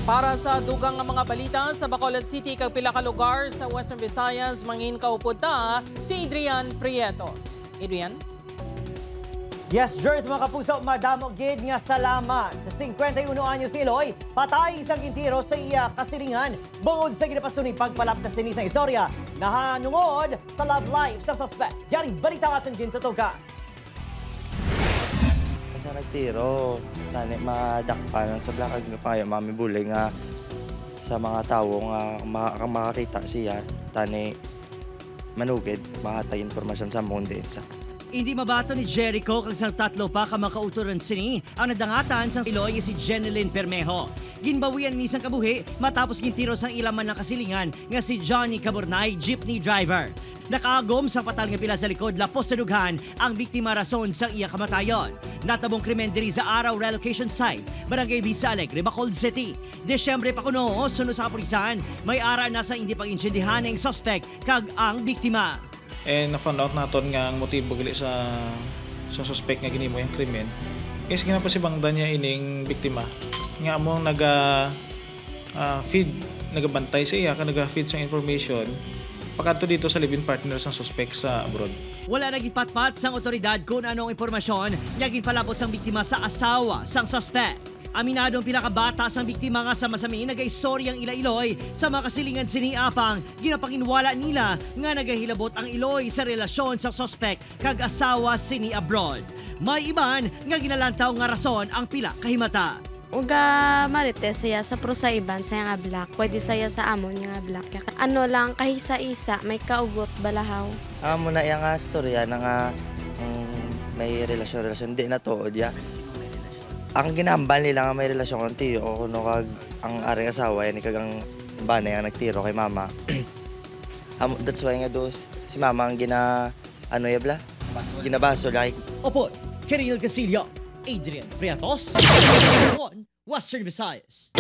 Para sa dugang nga mga balita sa Bacolod City kag pila ka lugar sa Western Visayas, mangin kaupod ta si Adrian Prietos. Adrian? Yes, Jers, mga kapuso, madamo gid nga salamat. 51 anyos si Eloy, patay isang intiro sa iya kasilingan bungod sa ginapasun ni pagpalaptas ni sa istorya nahanungod sa love life sa suspect. Yaring balita aton gintutukan. Sa nagtiro, tani madakpanan sa blakag nga payo mami bulay nga sa mga tao nga makakita siya tani manugid makatay informasyon sa mundo sa. Hindi mabato ni Jericho kag sang tatlo pa ka makauturan sini ang nadangatan sang Eloy si Jeneline Permejo. Ginbawian ni sang kabuhi matapos gintiro sang ilaman ng kasilingan nga si Johnny Caburnay, jeepney driver. Nakaagom sa patal nga pila sa likod lapos sa dughan ang biktima rason sang iya kamatayon. Natabong krimen diri sa Araw Relocation Site, Barangay Vista Alegre, Bacolod City. Desyembre pa kuno suno sa kapulisan, may ara na sa hindi pag-insendihan ng suspect kag ang biktima. Na-found out naton nga ang motibo gali sa suspect nga ginimo yung krimen is ginapasibangdan niya ining biktima nga among nagabantay sa iya ka naga-feed sa information pagkanto dito sa live-in partner sa suspect sa abroad. Wala naging patpat sang otoridad kung anong impormasyon nga ginpalabot sang biktima sa asawa sang suspect. Aminadong pila ka bata sang biktima nga sama-sami nagaistoryang ila-Iloy sa makasilingan sini apang ginapanginwala nila nga nagahilabot ang Iloy sa relasyon sa suspect kag asawa sini abroad. May iban nga ginalantaw nga rason ang pila kahimata. Uga marites saya sa prosa iban sa nga black, pwede saya sa amon nga black. Ano lang kahisa-isa may kaugot balahaw. Amo na iya nga storya na nga may relasyon di na tuod ya. Ang ginambal nila nga may relasyon ng tiyo o kuno kag ang aring asawa yan kag ang bana yang nagtiro kay mama. That's why nga dos si mama ang ginabaso like. Opo, Kiril Casillo, Adrian Prietos, Western Visayas.